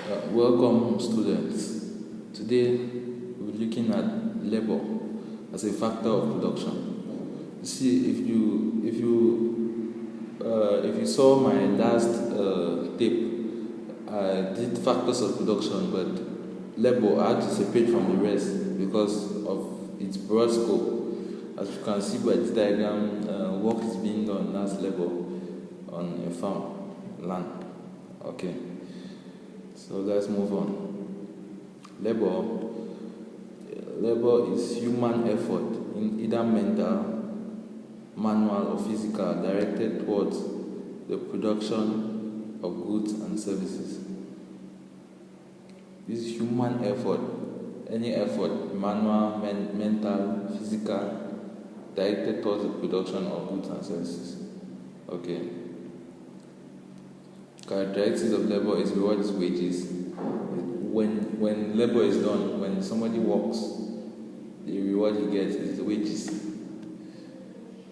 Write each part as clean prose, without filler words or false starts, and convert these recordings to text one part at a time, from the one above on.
Welcome, students. Today we're looking at labor as a factor of production. You see, if you saw my last tape, I did factors of production, but labor I had to separate from the rest because of its broad scope. As you can see by this diagram, work is being done as labor on a farm land. Okay. So let's move on. Labor is human effort in either mental, manual, or physical directed towards the production of goods and services. This is human effort, any effort, manual, mental, physical, directed towards the production of goods and services. Okay. Characteristics of labor is reward is wages. When labor is done, when somebody works, the reward he gets is the wages.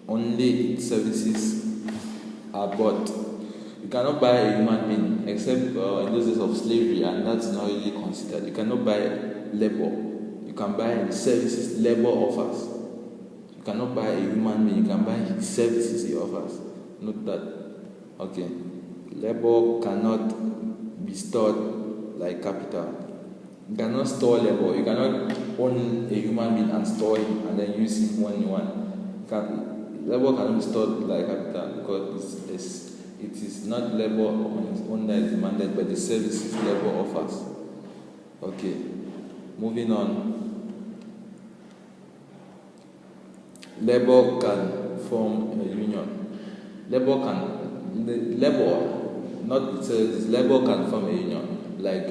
Only its services are bought. You cannot buy a human being except in those days of slavery, and that's not really considered. You cannot buy labor. You can buy the services labor offers. You cannot buy a human being. You can buy his services he offers. Note that. Okay. Labor cannot be stored like capital. You cannot store labor. You cannot own a human being and store him and then use him when you want. Labor cannot be stored like capital because it is not labor on its own that is demanded, but the services labor offers. Okay, moving on. Labor can form a union. Labor can form a union, like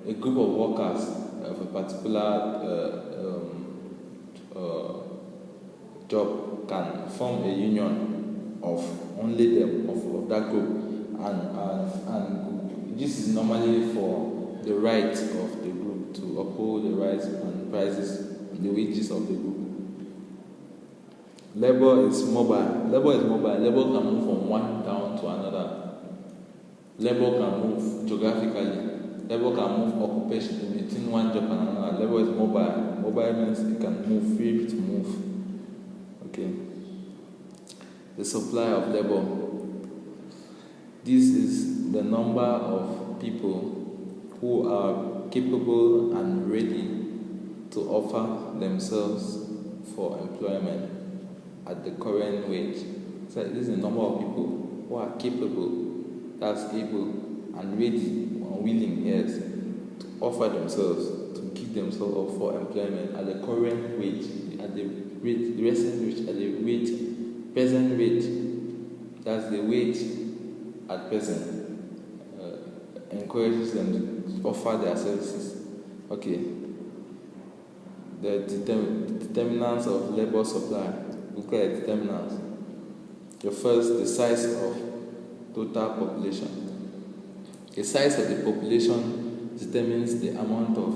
a group of workers of a particular job can form a union of only them, of that group, and this is normally for the right of the group to uphold the rights and prices and the wages of the group. Labor is mobile. Labor can move from one town to another. Labor can move geographically. Labor can move occupation between one job and another. Labor is mobile. Mobile means it can move, free to move. Okay. The supply of labor. This is the number of people who are capable and ready to offer themselves for employment at the current wage. So this is the number of people who are capable, that's able and ready and willing, yes, to offer themselves, to give themselves up for employment at the current wage, at the rate, the recent wage, at the rate, present rate. That's the wage at present. Encourages them to offer their services. Okay. The determinants of labor supply. Look at determinants. The first, the size of total population. The size of the population determines the amount of,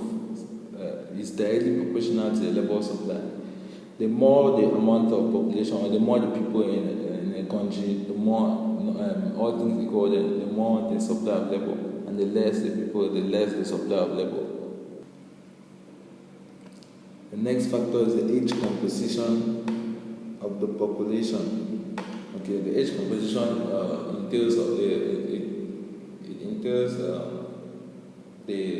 is directly proportional to the labor supply. The more the amount of population, or the more the people in a country, the more, all things equal, the more the supply of labor, and the less the people, the less the supply of labor. The next factor is the age composition of the population. Okay, the age composition entails the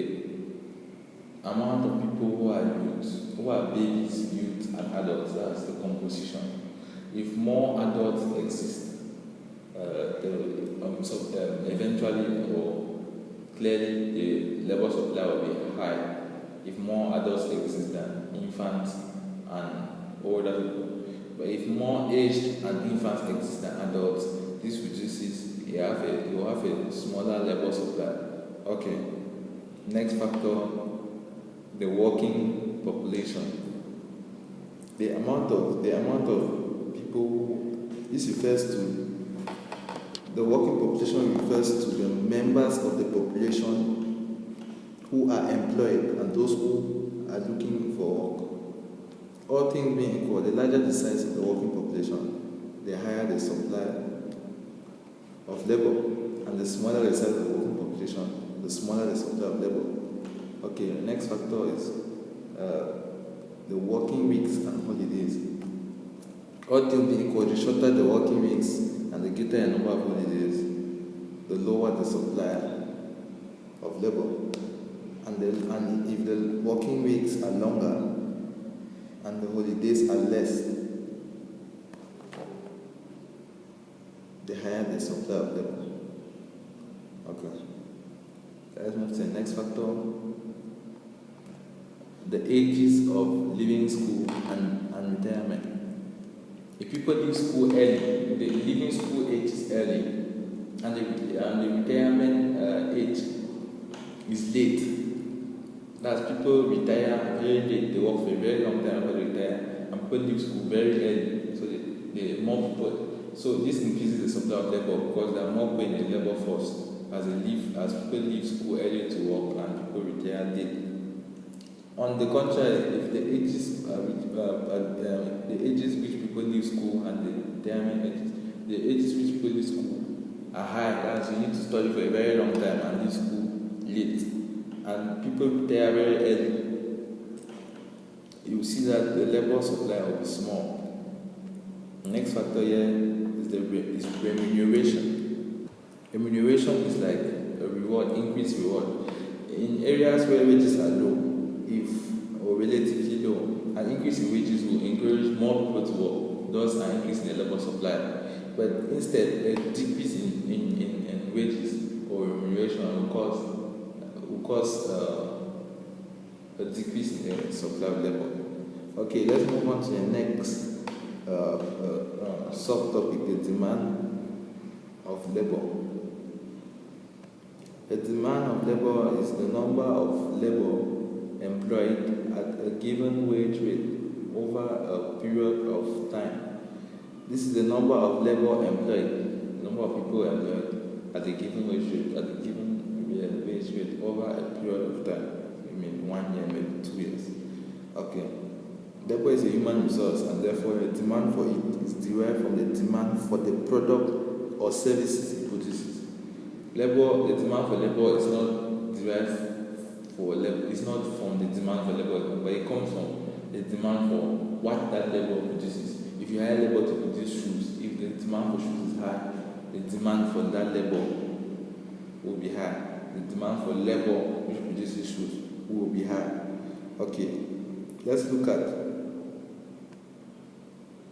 amount of people who are youth, who are babies, youth, and adults. That's the composition. If more adults exist, eventually or clearly the labor supply will be high. If more adults exist than infants and older people. But if more aged and infants exist than adults, this reduces, you will have a smaller labor supply. Okay. Next factor, the working population. The amount of people, this refers to, the working population refers to the members of the population who are employed and those who are looking for work. All things being equal, the larger the size of the working population, the higher the supply of labor, and the smaller the size of the working population, the smaller the supply of labor. Okay, the next factor is the working weeks and holidays. All things being equal, the shorter the working weeks and the greater the number of holidays, the lower the supply of labor. And if the working weeks are longer and the holidays are less, the higher the supply of labor. Okay. Let's move to the next factor. The ages of leaving school and retirement. If people leave school early, the leaving school age is early, and the retirement age is late. That's people retire very late. They work for a very long time before they retire, and people leave school very early. So they more people. So this increases the supply of labor because there are more people in the labor force as people leave school early to work and people retire late. On the contrary, if the ages which people leave school and the retirement ages, the ages which people leave school are high, as you need to study for a very long time and leave school late, and people retire very early, you will see that the labor supply will be small. The next factor here is remuneration. Remuneration is like a reward, increased reward. In areas where wages are low, or relatively low, an increase in wages will encourage more people to work, thus an increase in the labor supply. But instead, a decrease in wages or remuneration will cause a decrease in the supply of labor. Okay, let's move on to the next subtopic: the demand of labor. The demand of labor is the number of labor employed at a given wage rate over a period of time. This is the number of labor employed, number of people employed at a given wage rate over a period of time. I mean 1 year, maybe 2 years. Okay. Labor is a human resource, and therefore the demand for it is derived from the demand for the product or services it produces. The demand for labor is not derived it's not from the demand for labor, but it comes from the demand for what that labor produces. If you hire labor to produce shoes, if the demand for shoes is high, the demand for that labor will be high. The demand for labor which produces shoes will be high. Okay, let's look at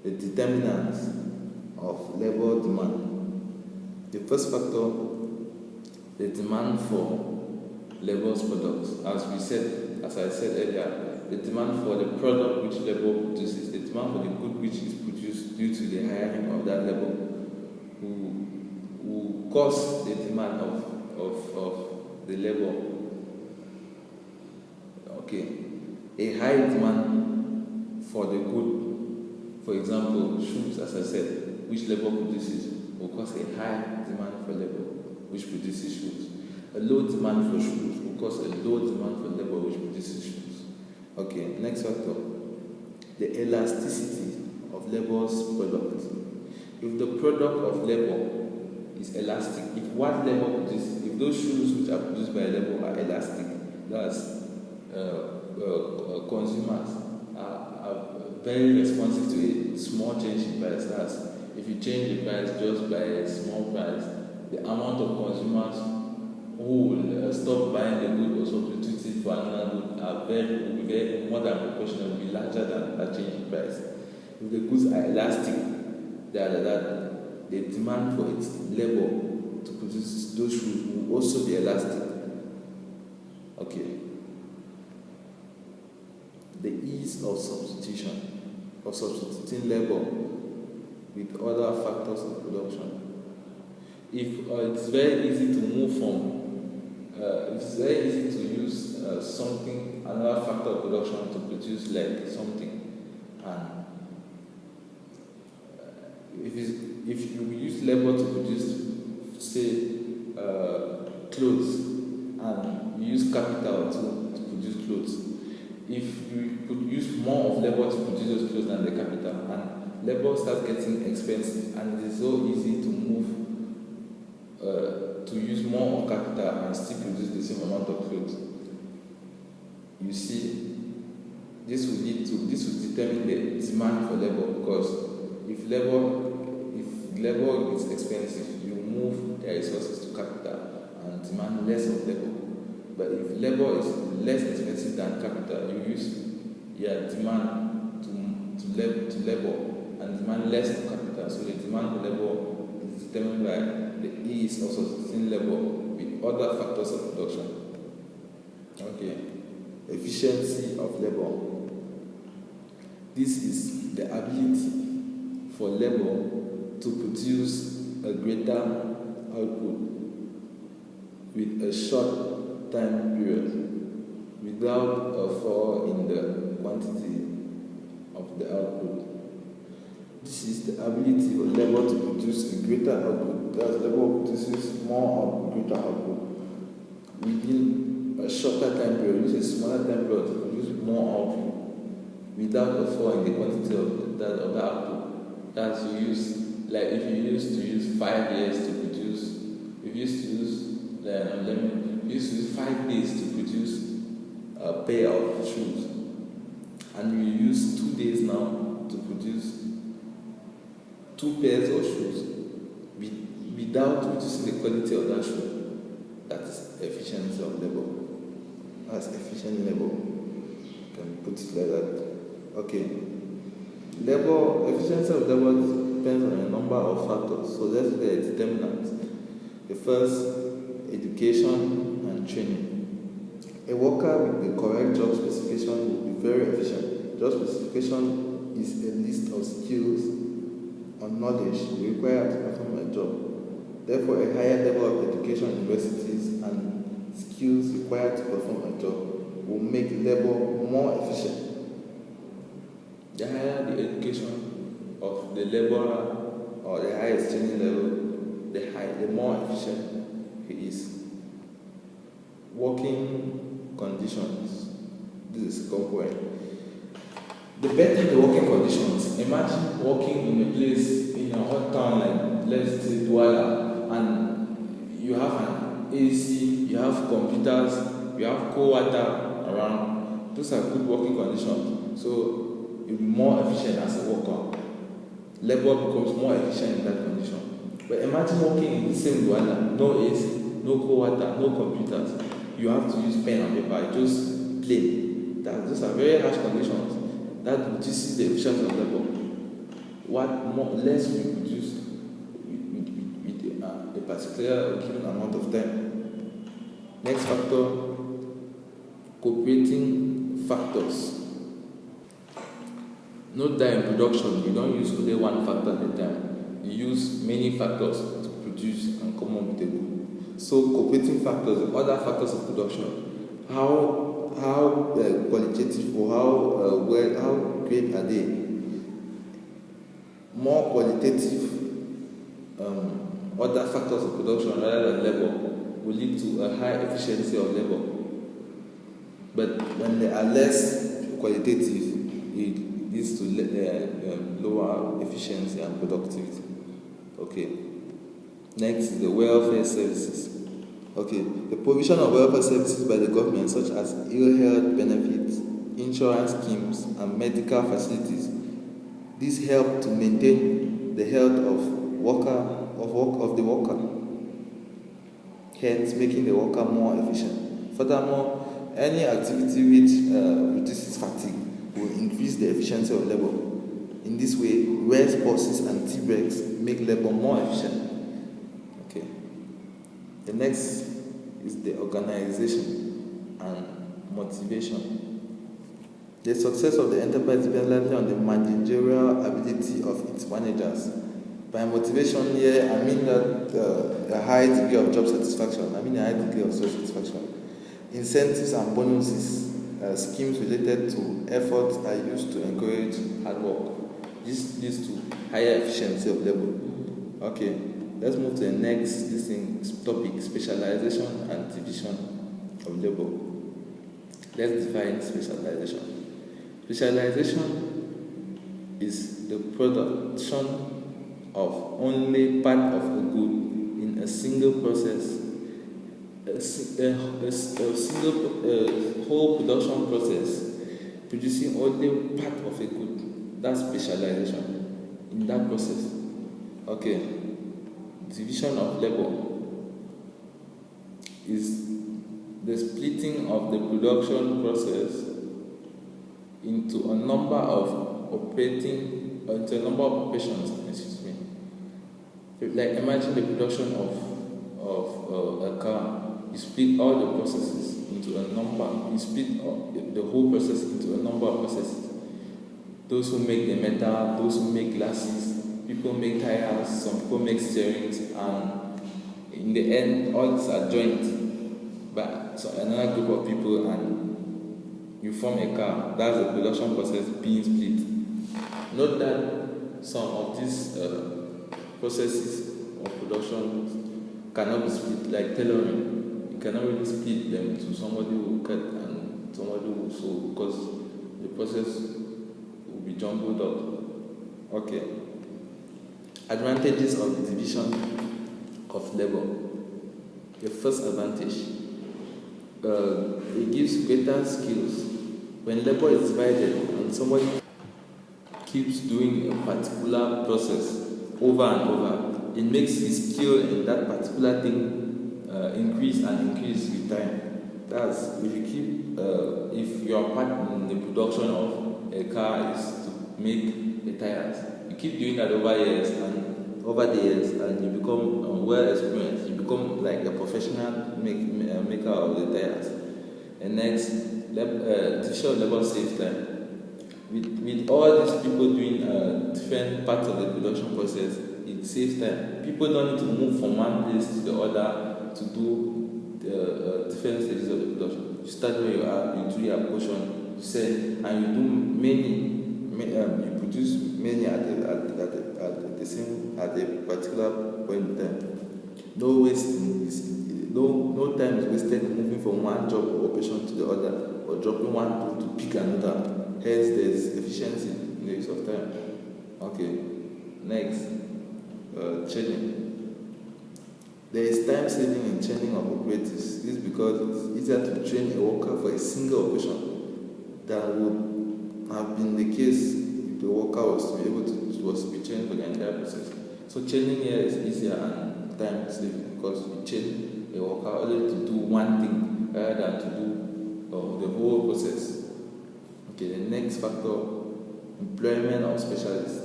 the determinants of labor demand. The first factor, the demand for labor's products. As I said earlier, the demand for the product which labor produces, the demand for the good which is produced due to the hiring of that labor will cause the demand of the labor. Okay, a high demand for the good, for example, shoes, as I said, which labor produces, will cause a high demand for labor which produces shoes. A low demand for shoes will cause a low demand for labor which produces shoes. Okay, next factor, the elasticity of labor's product. If the product of labor is elastic, if those shoes which are produced by labor are elastic, that's consumers are very responsive to a small change in price. That's if you change the price just by a small price, the amount of consumers who will stop buying the good or substitute it for another good will be very more than proportional, will be larger than that change in price. If the goods are elastic, the demand for its labor to produce those shoes will also be elastic. Okay. The ease of substituting labor with other factors of production. If it's very easy to move from it's very easy to use another factor of production to produce like something, and if you use labor to produce, say, clothes, and you use capital to produce clothes, if you could use more of labor to produce those clothes than the capital, and labor starts getting expensive, and it is so easy to move to use more of capital and still produce the you see, this will determine the demand for labor, because if labor is expensive, you move the resources to capital and demand less of labor. But if labor is less expensive than capital, you use demand to labor and demand less of capital. So the demand for labor is determined by the ease of substituting labor with other factors of production. Okay, efficiency of labor. This is the ability for labor to produce a greater output with a short time period without a fall in the quantity of the output. This is the ability for labor to produce a greater output. Thus, labor produces more or greater output within a shorter time period, which is a smaller time period, to produce more output without a fall in the quantity of the output. That's if you used to use 5 years to produce, if you used to use 5 days to produce a pair of shoes, and you use 2 days now to produce 2 pairs of shoes without reducing the quality of that shoe, that's efficiency of labor. That's efficient labor. You can put it like that. Okay. Efficiency of labor depends on a number of factors. So let's look at the determinants. The first, education and training. A worker with the correct job specification will be very efficient. Job specification is a list of skills or knowledge required to perform a job. Therefore, a higher level of education in universities and skills required to perform a job will make labor more efficient. The higher the education of the laborer or the highest training level, the more efficient he is. Working conditions. This is the second point. The better the working conditions. Imagine working in a place in a hot town like, let's say, Douala, and you have an AC, you have computers, you have cold water around. Those are good working conditions. So you'll be more efficient as a worker. Labor becomes more efficient in that condition. But imagine working in the same Douala, no AC, no cold water, no computers. You have to use pen and paper, just plain. Those are very harsh conditions. That reduces the efficiency of labor. Less we produce with a particular given amount of time. Next factor, cooperating factors. Note that in production, you don't use only one factor at a time. You use many factors to produce and come up with a goal. So cooperating factors, other factors of production, how qualitative or how great are they? More qualitative other factors of production rather than labor will lead to a high efficiency of labor. But when they are less qualitative, it leads to lower efficiency and productivity. Okay. Next is the welfare services. Okay, the provision of welfare services by the government, such as ill health benefits, insurance schemes, and medical facilities. These help to maintain the health of the worker, hence making the worker more efficient. Furthermore, any activity which reduces fatigue will increase the efficiency of labor. In this way, rest pauses and tea breaks make labor more efficient. Okay. The next is the organization and motivation. The success of the enterprise depends largely on the managerial ability of its managers. By motivation here, I mean that a high degree of job satisfaction. A high degree of self-satisfaction. Incentives and bonuses, schemes related to efforts are used to encourage hard work. This leads to higher efficiency of labor. Okay, let's move to the next topic, specialization and division of labor. Let's define specialization. Specialization is the production of only part of a good in a single process a single whole production process producing only part of a good. That's specialization in that process. Okay, division of labor is the splitting of the production process into a number of operations. Excuse me. Like imagine the production of a car. You split all the processes into a number. You split the whole process into a number of processes. Those who make the metal, those who make glasses, people make tires, some people make steerings, and in the end, all these are joined by another group of people, and you form a car. That's the production process being split. Note that some of these processes of production cannot be split, like tailoring. You cannot really split them to somebody who will cut and somebody who will sew, because the process will be jumbled up. Okay. Advantages of the division of labor. The first advantage, it gives greater skills. When labor is divided and somebody keeps doing a particular process over and over, it makes his skill in that particular thing increase and increase with time. That's if you keep, if your part in the production of a car is to make the tires, you keep doing that over the years, and you become well experienced. You become like a professional maker of the tires. And next, division of labor saves time. With all these people doing different parts of the production process, it saves time. People don't need to move from one place to the other to do the different stages of the production. You start where you are, you do your portion, you sell, and you do many. You produce many at a particular point in time. No time is wasted in moving from one job or operation to the other, or dropping one to pick another. Hence, there is efficiency in the use of time. Okay. Next, chaining. There is time saving in chaining of operators. This is because it's easier to train a worker for a single operation than would have been the case if the worker was to be trained for the entire process. So chaining here is easier and time saving, because you chain a worker only to do one thing rather than to do the whole process. Okay, the next factor, employment of specialists.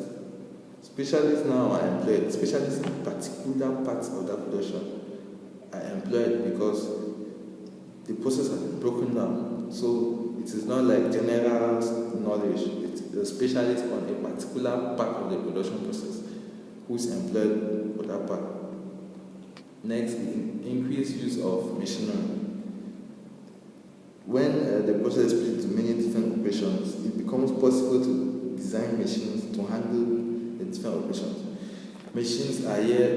Specialists now are employed. Specialists in particular parts of that production are employed because the process has been broken down. So it is not like general knowledge. It's a specialist on a particular part of the production process who is employed for that part. Next, increased use of machinery. When the process is split into many different operations, it becomes possible to design machines to handle the different operations. Machines are here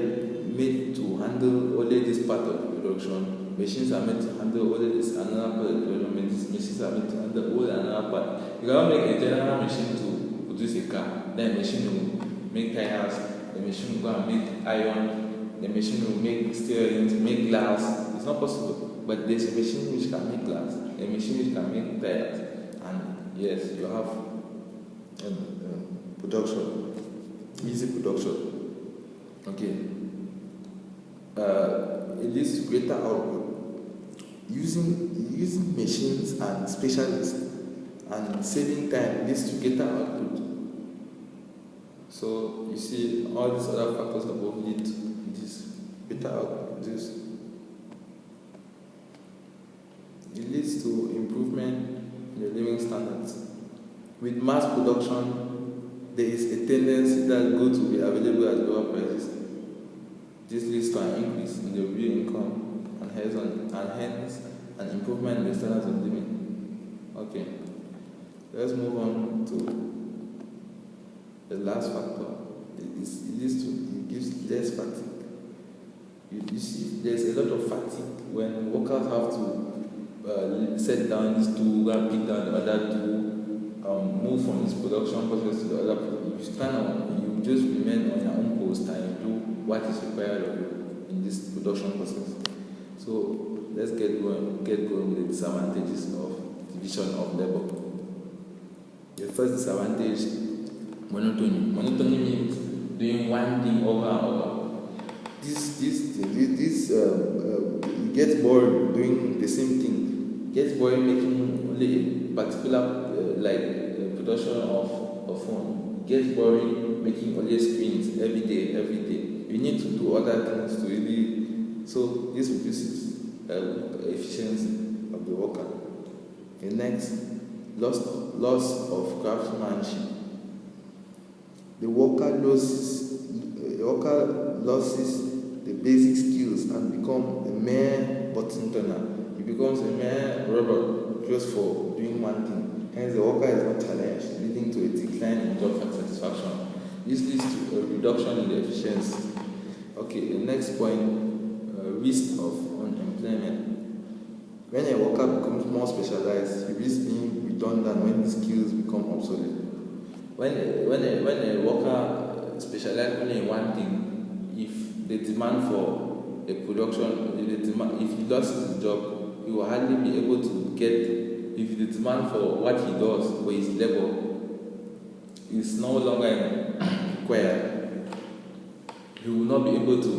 made to handle only this part of the production. Machines are meant to handle only this another part of the production. Machines are meant to handle only another part. You cannot make a general machine to produce a car. Then a machine will make tires. The machine will go and make iron. The machine will make steerings, make glass. It's not possible. But there's a machine which can make glass, a machine which can make tires, and yes, you have production, easy production. Okay. It leads to greater output. Using machines and specialists and saving time leads to greater output. So you see, all these other factors above lead to this greater output. It leads to improvement in the living standards. With mass production, there is a tendency that goods will be available at lower prices. This leads to an increase in the real income and hence an improvement in the standards of living. Okay, let's move on to the last factor. It gives less fatigue. You see, there's a lot of fatigue when workers have to set down this tool, and pick down the other tool, move from this production process to the other. You stand on, you just remain on your own post and you do what is required of you in this production process. So let's get going with the disadvantages of division of labor. The first disadvantage, monotony. Monotony means doing one thing over and over. This it gets boring doing the same thing. It gets boring making only a particular production of a phone. It gets boring making only screens every day. You need to do other things to really. So this reduces efficiency of the worker. The next, loss of craftsmanship. The worker loses the basic skills and become a mere button turner. He becomes a mere robot just for doing one thing. Hence, the worker is not challenged, leading to a decline in job satisfaction. This leads to a reduction in the efficiency. Okay, the next point, risk of unemployment. When a worker becomes more specialized, he risks being redundant when his skills become obsolete. When a worker specializes only in one thing, if the demand for a production, if he loses his job, he will hardly be able to get. If the demand for what he does, for his labor, is no longer required, he will not be able to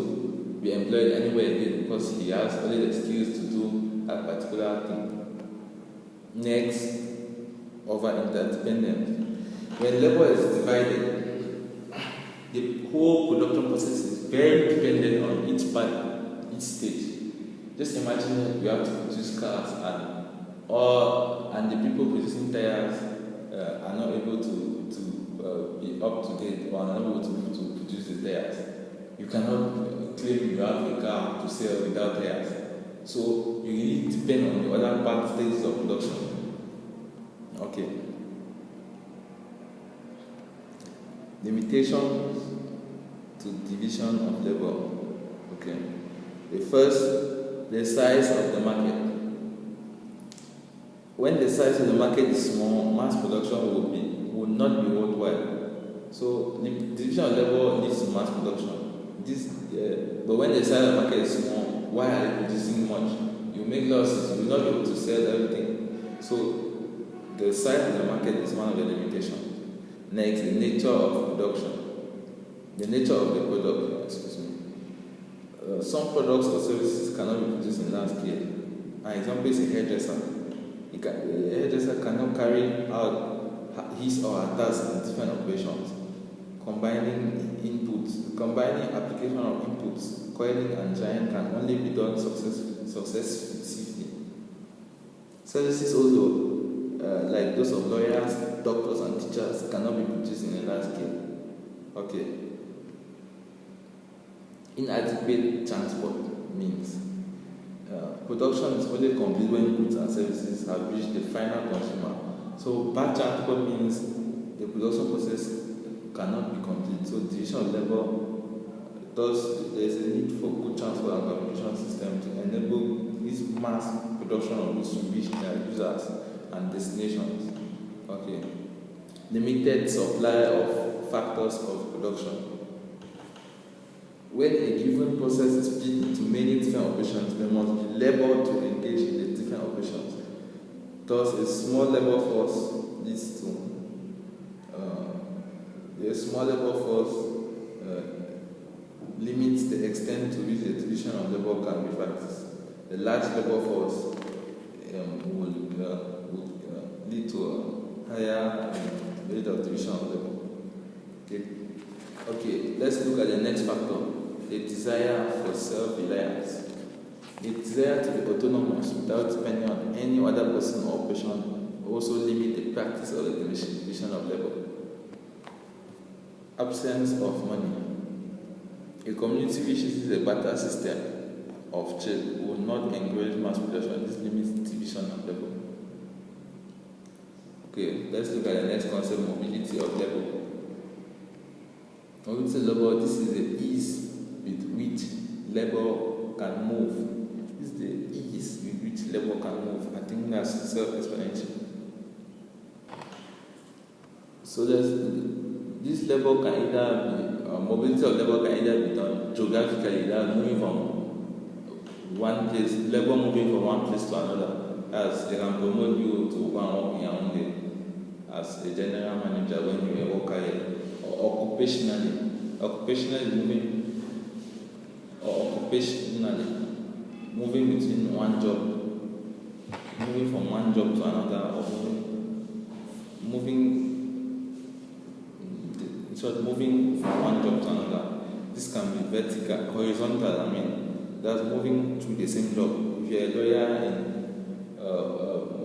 be employed anywhere again because he has only the skills to do a particular thing. Next, over interdependence. When labor is divided, the whole production process is very dependent on each part, each stage. Just imagine you have to produce cars and the people producing tires are not able to be up to date or are not able to produce the tires. You cannot claim you have a car to sell without tires. So you really depend on the other stages of production. Okay. Limitations to division of labor. Okay. The first, the size of the market. When the size of the market is small, mass production will not be worthwhile. So division of labor leads to mass production. But when the size of the market is small, why are you producing much? You make losses. You will not be able to sell everything. So the size of the market is one of the limitations. Next, the nature of production. The nature of the product. Some products or services cannot be produced in large scale. An example is a hairdresser. A hairdresser cannot carry out his or her tasks in different operations. Combining application of inputs, coiling and drying can only be done successfully. Services also, like those of lawyers, doctors and teachers, cannot be produced in a large scale. Okay. Inadequate transport means production is only complete when goods and services have reached the final consumer. So bad transport means the production process cannot be complete. So division of labor, there is a need for good transport and communication system to enable this mass production of goods to reach their users and destinations. Okay. Limited supply of factors of production. When a given process is split into many different operations, there must be labor to engage in the different operations. Thus, a small labor force leads to limits the extent to which the division of labor can be practiced. A large labor force would lead to a higher rate of division of labor. Okay, let's look at the next factor, the desire for self-reliance. The desire to be autonomous without depending on any other person or operation also limit the practice of the division of labor. Absence of money. A community which uses a barter system of trade will not encourage mass production. This limits division of labor. Okay, let's look at the next concept, mobility of labor. Mobility of labor, this is the ease with which labor can move. This is the ease with which labor can move. I think that's self-explanatory. So this labor can either be, mobility of labor can either be done geographically, that's moving from one place, labor moving from one place to another. As they can promote you to go and work in your own day as a general manager when you are a worker here. Or occupationally moving, moving between one job, moving from one job to another, or moving from one job to another. This can be vertical, horizontal. I mean, that's moving through the same job. If you're a lawyer in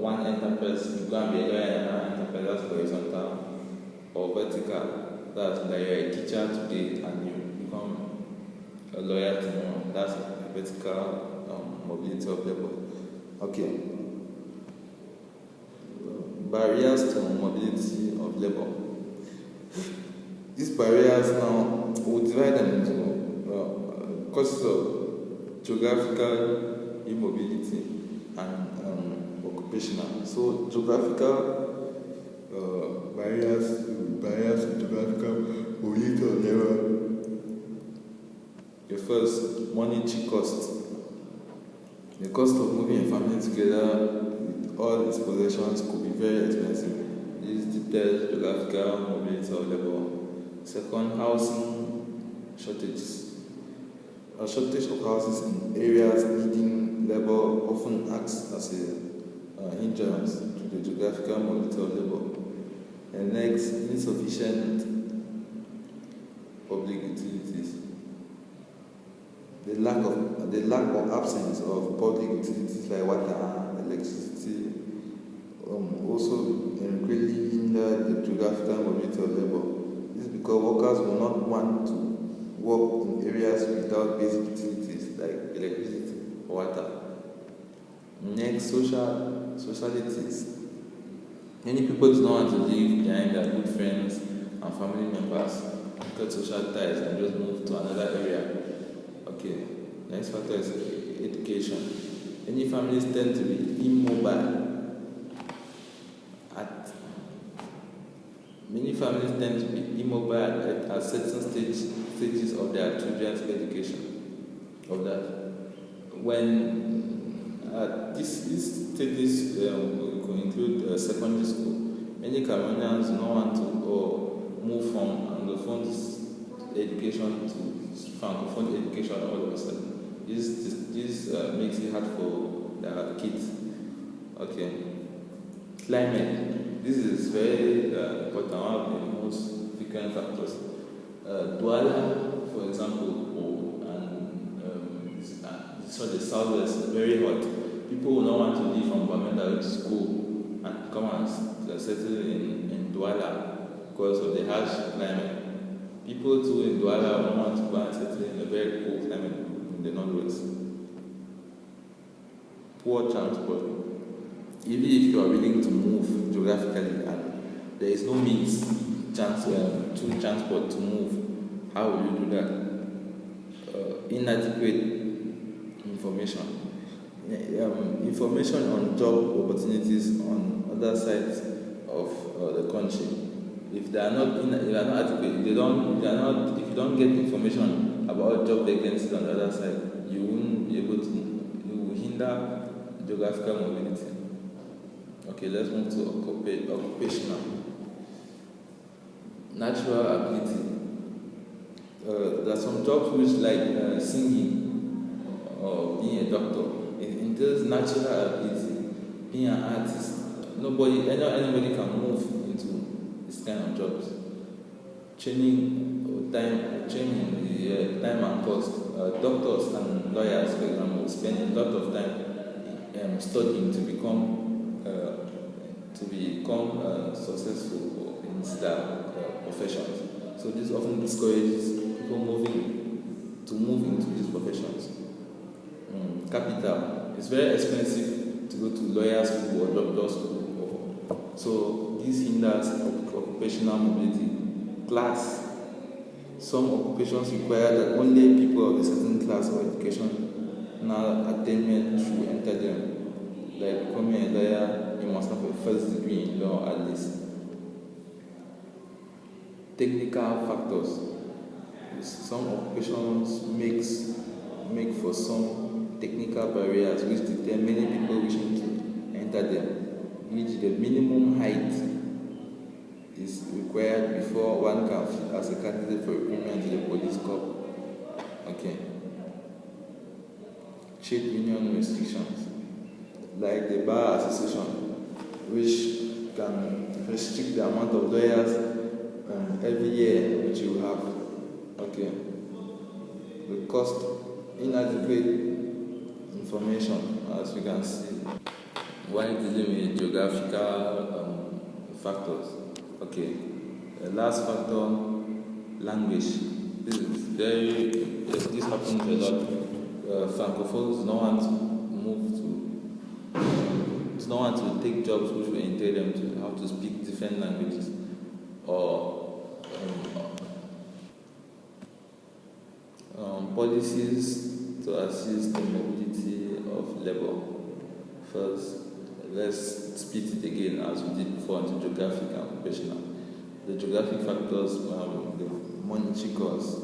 one enterprise, you go and be a lawyer in another enterprise. That's horizontal. Or vertical. That's like you're a teacher today and you become a lawyer tomorrow. That's a vertical mobility of labor. Okay. Barriers to mobility of labor. These barriers now, we'll divide them into causes of geographical immobility and occupational. So geographical barriers to geographical mobility of labor. The first, monetary cost. The cost of moving a family together with all its possessions could be very expensive. This details geographical mobility of labor. Second, housing shortages. A shortage of houses in areas needing labor often acts as a hindrance to the geographical mobility of labor. And next, insufficient public utilities. The lack or absence of public utilities like water, electricity, also greatly hinder the geographical mobility of labor. This is because workers will not want to work in areas without basic utilities like electricity or water. Next, socialities. Many people do not want to live behind their good friends and family members, cut social ties and just move to another area. Okay, next factor is education. Many families tend to be immobile at certain stages of their children's education. Of that, when these stages could include secondary school. Many Cameroonians do not want to move from Anglophone education to Francophone education all of a sudden. This makes it hard for their kids. Okay. Climate. This is very important, one of the most frequent factors. Douala, for example, the southwest is very hot. People will not want to leave from Bamenda to school and come and settle in Douala because of the harsh climate. People too in Douala will not want to go and settle in a very cold climate in the northwest. Poor transport. Even if you are willing to move geographically and there is no means to transport to move, how will you do that? Inadequate information. Information on job opportunities on other sides of the country. If they are not adequate, if you don't get information about job vacancies on the other side, you won't be able to. You will hinder geographical mobility. Okay, let's move to occupational. Natural ability. There are some jobs which like singing or being a doctor. It entails natural ability. Being an artist. Anybody can move into this kind of jobs. Training and cost. Doctors and lawyers, for example, spend a lot of time studying to become successful in their professions. So this often discourages people to move into these professions. Capital. It's very expensive to go to lawyer school or doctor school. So this hinders occupational mobility. Class. Some occupations require that only people of a certain class or educational attainment should enter them. Like becoming a lawyer, you must have a first degree in law at least. Technical factors. Some occupations make for some technical barriers which deter many people wishing to enter them, which the minimum height is required before one can fit as a candidate for recruitment to the police corps. Okay. Trade union restrictions, like the Bar Association, which can restrict the amount of lawyers every year which you have. Okay. The cost, inadequate information, as we can see, while dealing with geographical factors. Okay. The last factor, language. This happens a lot. Francophones do not want to take jobs which will entail them to have to speak different languages or policies to assist the mobility of labor. First, let's split it again as we did before into geographic and occupational. The geographic factors, the monetary costs.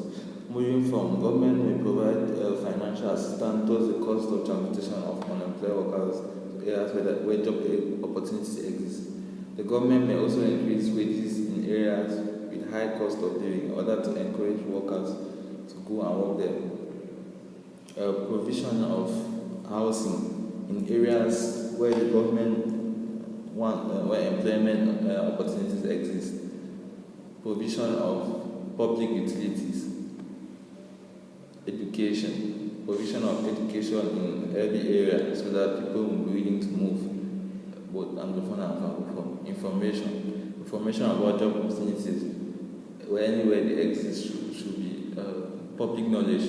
Moving from, government may provide financial assistance towards the cost of transportation of unemployed workers to areas where job opportunities exist. The government may also increase wages in areas with high cost of living in order to encourage workers to go and work there. Provision of housing in areas where the government where employment opportunities exist. Provision of public utilities. Education, provision of education in every area so that people will be willing to move, both Anglophone and Francophone. Information about job opportunities, anywhere they exist, should be public knowledge.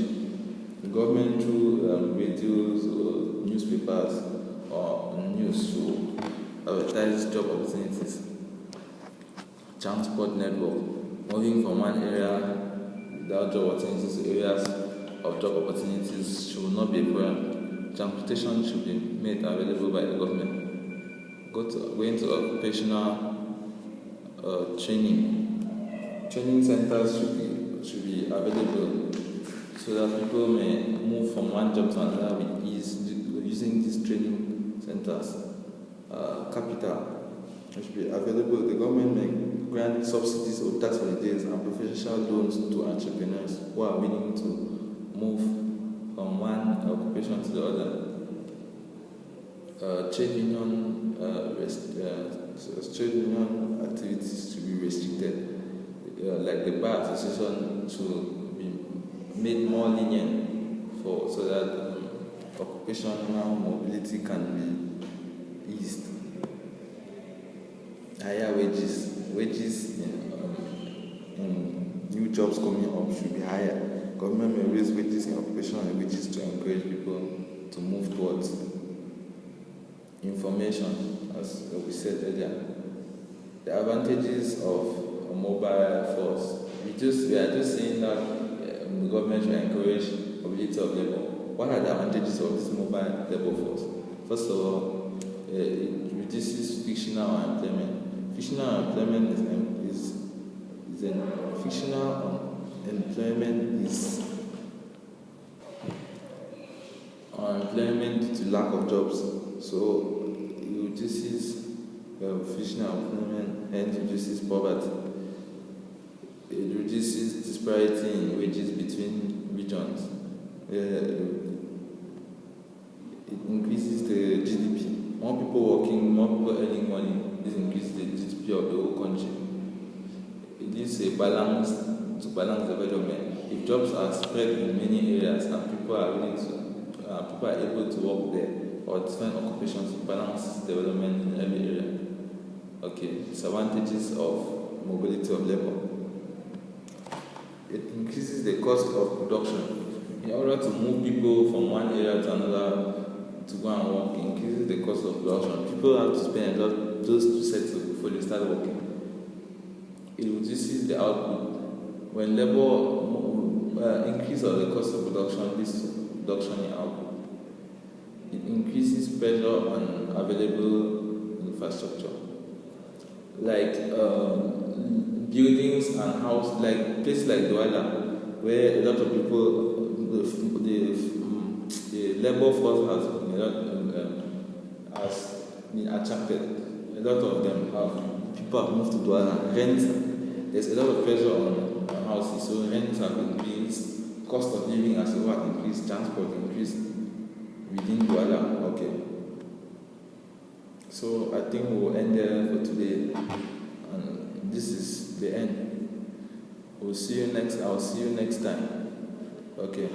The government through radios or newspapers or news to advertise job opportunities. Transport network, moving from one area without job opportunities to areas of job opportunities should not be a problem. Transportation should be made available by the government. Going to occupational training centers should be available so that people may move from one job to another with ease using these training centers. Capital should be available. The government may grant subsidies or tax holidays and professional loans to entrepreneurs who are willing to move from one occupation to the other. Trade union activities to be restricted, like the Bar Association to be made more lenient so that occupational mobility can be eased. Higher wages in new jobs coming up should be higher. Government may raise wages in occupational wages to encourage people to move towards information, as we said earlier. The advantages of a mobile force. We are just saying that the government should encourage mobility of labor. What are the advantages of this mobile labor force? First of all, it reduces fictional unemployment. Fictional unemployment is unemployment due to lack of jobs. So it reduces fictional unemployment, hence reduces poverty. It reduces disparity in wages between regions. It increases the GDP. More people working, more people earning money. This increases the GDP of the whole country. It is a balance to balance development. If jobs are spread in many areas and people are able to work there or different occupations, it balances development in every area. Okay, disadvantages of mobility of labor. It increases the cost of production. In order to move people from one area to another to go and work, it increases the cost of production. People have to spend a lot just to settle before they start working. It reduces the output. When labor increase of the cost of production leads to reduction in output. It increases pressure on available infrastructure, like buildings and houses, like places like Douala, where a lot of people, the the labor force has been has been attracted. A lot of them have people have moved to Douala. Rent, there's a lot of pressure on houses, so rents have increased, cost of living has increased, transport increased within Douala. Okay. So I think we'll end there for today, and this is the end. I'll see you next time. Okay.